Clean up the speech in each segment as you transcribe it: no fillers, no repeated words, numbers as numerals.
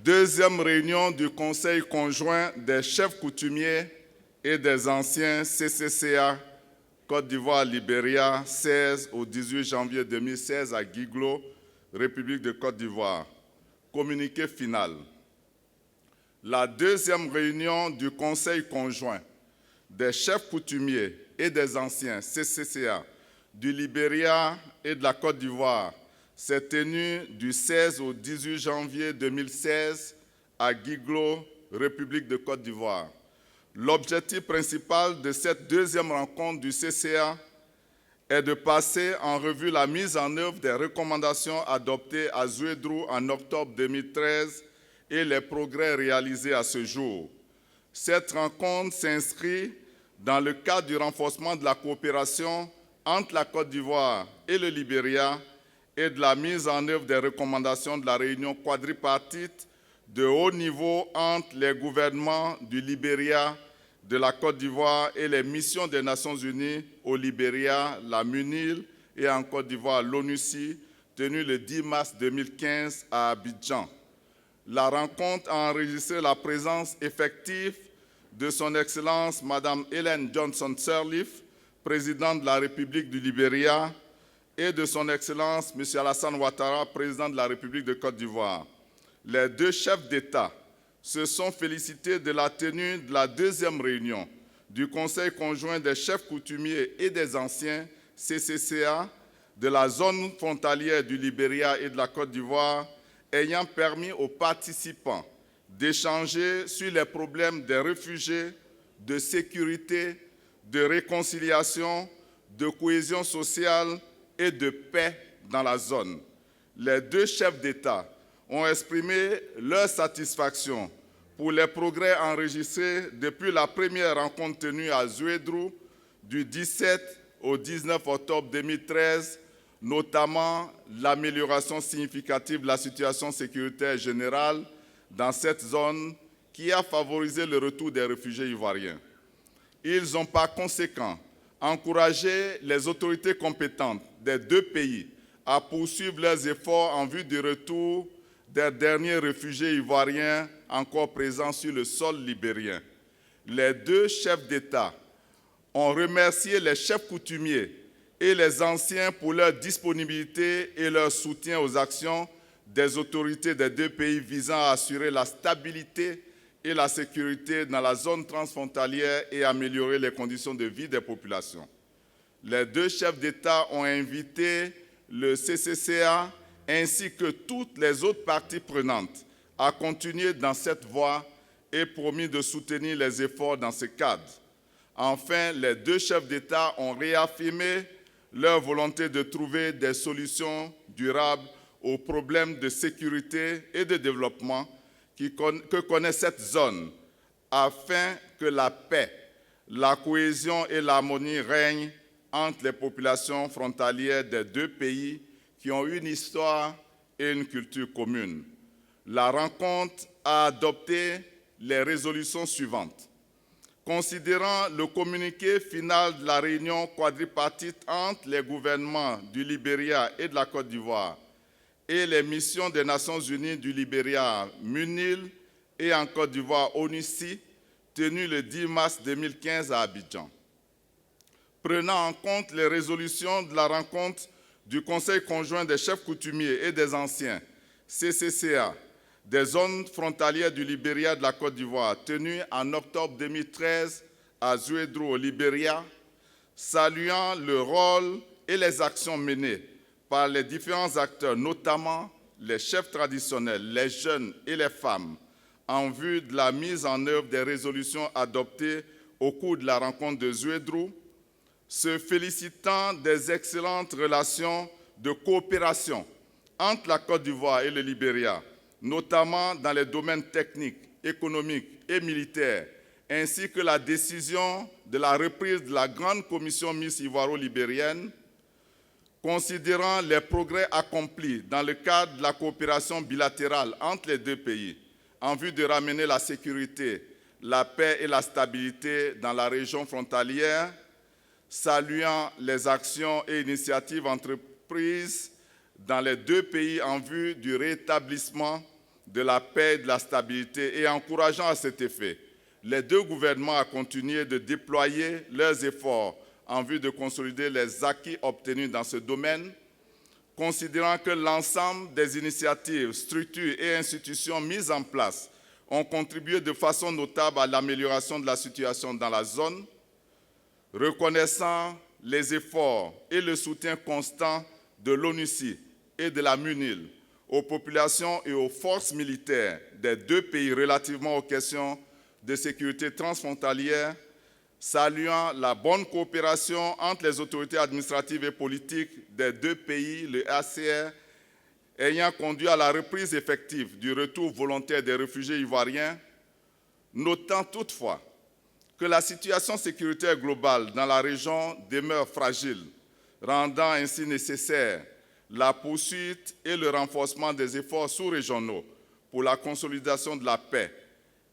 Deuxième réunion du Conseil conjoint des chefs coutumiers et des anciens CCCA Côte d'Ivoire-Libéria, 16 au 18 janvier 2016 à Guiglo, République de Côte d'Ivoire. Communiqué final. La deuxième réunion du Conseil conjoint des chefs coutumiers et des anciens CCCA du Libéria et de la Côte d'Ivoire s'est tenue du 16 au 18 janvier 2016 à Guiglo, République de Côte d'Ivoire. L'objectif principal de cette deuxième rencontre du CCA est de passer en revue la mise en œuvre des recommandations adoptées à Zouédrou en octobre 2013 et les progrès réalisés à ce jour. Cette rencontre s'inscrit dans le cadre du renforcement de la coopération entre la Côte d'Ivoire et le Libéria et de la mise en œuvre des recommandations de la réunion quadripartite de haut niveau entre les gouvernements du Libéria, de la Côte d'Ivoire et les missions des Nations Unies au Libéria, la MUNIL et en Côte d'Ivoire, l'ONUCI, tenue le 10 mars 2015 à Abidjan. La rencontre a enregistré la présence effective de son Excellence Mme Ellen Johnson Sirleaf, présidente de la République du Libéria, et de son Excellence M. Alassane Ouattara, président de la République de Côte d'Ivoire. Les deux chefs d'État se sont félicités de la tenue de la deuxième réunion du Conseil conjoint des chefs coutumiers et des anciens CCCA de la zone frontalière du Libéria et de la Côte d'Ivoire, ayant permis aux participants d'échanger sur les problèmes des réfugiés, de sécurité, de réconciliation, de cohésion sociale et de paix dans la zone. Les deux chefs d'État ont exprimé leur satisfaction pour les progrès enregistrés depuis la première rencontre tenue à Zouédrou du 17 au 19 octobre 2013, notamment l'amélioration significative de la situation sécuritaire générale dans cette zone qui a favorisé le retour des réfugiés ivoiriens. Ils ont par conséquent encouragé les autorités compétentes des deux pays à poursuivre leurs efforts en vue du retour des derniers réfugiés ivoiriens encore présents sur le sol libérien. Les deux chefs d'État ont remercié les chefs coutumiers et les anciens pour leur disponibilité et leur soutien aux actions des autorités des deux pays visant à assurer la stabilité et la sécurité dans la zone transfrontalière et améliorer les conditions de vie des populations. Les deux chefs d'État ont invité le CCCA ainsi que toutes les autres parties prenantes à continuer dans cette voie et promis de soutenir les efforts dans ce cadre. Enfin, les deux chefs d'État ont réaffirmé leur volonté de trouver des solutions durables aux problèmes de sécurité et de développement que connaît cette zone, afin que la paix, la cohésion et l'harmonie règnent entre les populations frontalières des deux pays qui ont une histoire et une culture commune. La rencontre a adopté les résolutions suivantes. Considérant le communiqué final de la réunion quadripartite entre les gouvernements du Libéria et de la Côte d'Ivoire et les missions des Nations Unies du Libéria, MUNIL, et en Côte d'Ivoire, ONUCI, tenu le 10 mars 2015 à Abidjan. Prenant en compte les résolutions de la rencontre du Conseil conjoint des chefs coutumiers et des anciens, CCCA, des zones frontalières du Libéria et de la Côte d'Ivoire, tenue en octobre 2013 à Zouédrou au Libéria, saluant le rôle et les actions menées par les différents acteurs, notamment les chefs traditionnels, les jeunes et les femmes, en vue de la mise en œuvre des résolutions adoptées au cours de la rencontre de Zouédrou, se félicitant des excellentes relations de coopération entre la Côte d'Ivoire et le Libéria, notamment dans les domaines techniques, économiques et militaires, ainsi que la décision de la reprise de la Grande Commission mixte ivoiro-libérienne, considérant les progrès accomplis dans le cadre de la coopération bilatérale entre les deux pays, en vue de ramener la sécurité, la paix et la stabilité dans la région frontalière, saluant les actions et initiatives entreprises dans les deux pays en vue du rétablissement de la paix et de la stabilité et encourageant à cet effet les deux gouvernements à continuer de déployer leurs efforts en vue de consolider les acquis obtenus dans ce domaine, considérant que l'ensemble des initiatives, structures et institutions mises en place ont contribué de façon notable à l'amélioration de la situation dans la zone, reconnaissant les efforts et le soutien constant de l'ONUCI et de la MUNIL aux populations et aux forces militaires des deux pays relativement aux questions de sécurité transfrontalière, saluant la bonne coopération entre les autorités administratives et politiques des deux pays, le HCR, ayant conduit à la reprise effective du retour volontaire des réfugiés ivoiriens, notant toutefois que la situation sécuritaire globale dans la région demeure fragile, rendant ainsi nécessaire la poursuite et le renforcement des efforts sous-régionaux pour la consolidation de la paix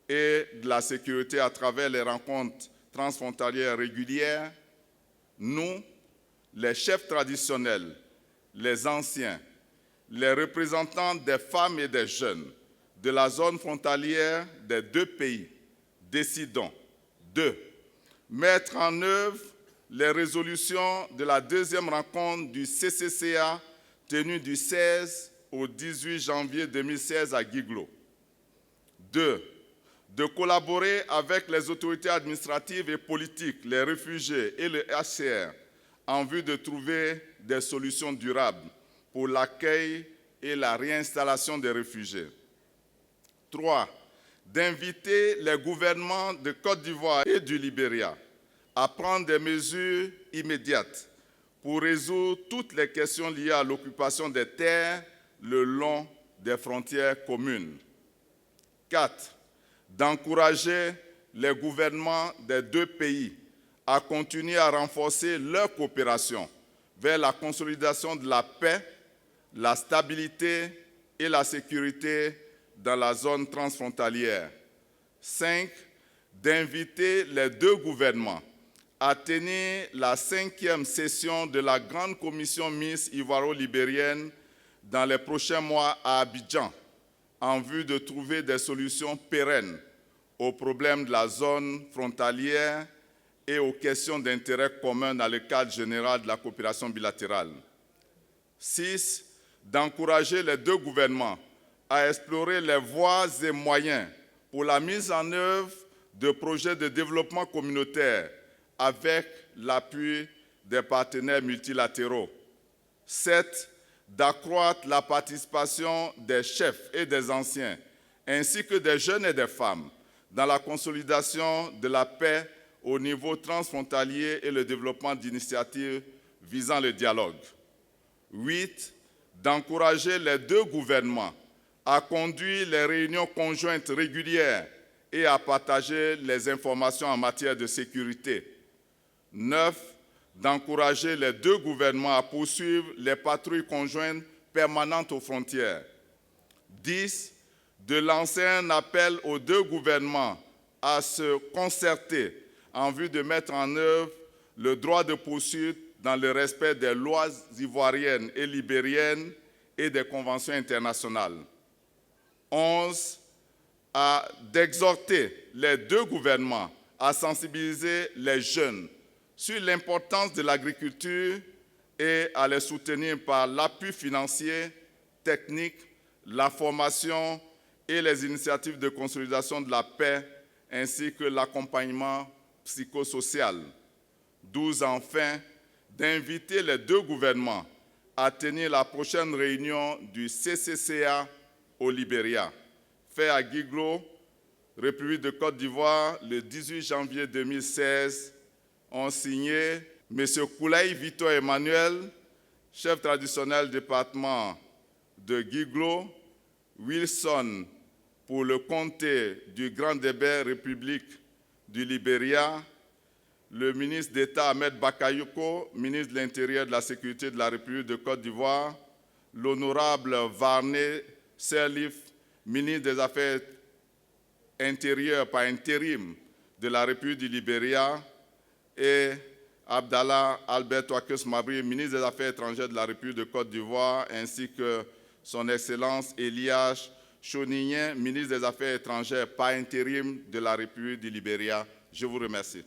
et de la sécurité à travers les rencontres transfrontalières régulières, nous, les chefs traditionnels, les anciens, les représentants des femmes et des jeunes de la zone frontalière des deux pays, décidons de mettre en œuvre les résolutions de la deuxième rencontre du CCCA tenue du 16 au 18 janvier 2016 à Guiglo. 2. De collaborer avec les autorités administratives et politiques, les réfugiés et le HCR en vue de trouver des solutions durables pour l'accueil et la réinstallation des réfugiés. 3. D'inviter les gouvernements de Côte d'Ivoire et du Libéria à prendre des mesures immédiates pour résoudre toutes les questions liées à l'occupation des terres le long des frontières communes. 4. D'encourager les gouvernements des deux pays à continuer à renforcer leur coopération vers la consolidation de la paix, la stabilité et la sécurité dans la zone transfrontalière. 5. D'inviter les deux gouvernements à tenir la 5e session de la Grande Commission mixte ivoiro-libérienne dans les prochains mois à Abidjan, en vue de trouver des solutions pérennes aux problèmes de la zone frontalière et aux questions d'intérêt commun dans le cadre général de la coopération bilatérale. 6. D'encourager les deux gouvernements à explorer les voies et moyens pour la mise en œuvre de projets de développement communautaire avec l'appui des partenaires multilatéraux. 7. D'accroître la participation des chefs et des anciens, ainsi que des jeunes et des femmes, dans la consolidation de la paix au niveau transfrontalier et le développement d'initiatives visant le dialogue. 8. D'encourager les deux gouvernements à conduire les réunions conjointes régulières et à partager les informations en matière de sécurité. 9. D'encourager les deux gouvernements à poursuivre les patrouilles conjointes permanentes aux frontières. 10. De lancer un appel aux deux gouvernements à se concerter en vue de mettre en œuvre le droit de poursuite dans le respect des lois ivoiriennes et libériennes et des conventions internationales. 11. D'exhorter les deux gouvernements à sensibiliser les jeunes sur l'importance de l'agriculture et à les soutenir par l'appui financier, technique, la formation et les initiatives de consolidation de la paix, ainsi que l'accompagnement psychosocial. 12. Enfin, d'inviter les deux gouvernements à tenir la prochaine réunion du CCCA au Libéria, fait à Guiglo, République de Côte d'Ivoire, le 18 janvier 2016, ont signé M. Koulaï Victor Emmanuel, chef traditionnel département de Guiglo, Wilson pour le comté du Grand Débé, République du Libéria, le ministre d'État Ahmed Bakayoko, ministre de l'Intérieur et de la Sécurité de la République de Côte d'Ivoire, l'honorable Varné Serlif, ministre des Affaires intérieures par intérim de la République du Libéria, et Abdallah Albert Ouakus Mabri, ministre des Affaires étrangères de la République de Côte d'Ivoire, ainsi que son Excellence Elias Chonignen, ministre des Affaires étrangères par intérim de la République du Libéria. Je vous remercie.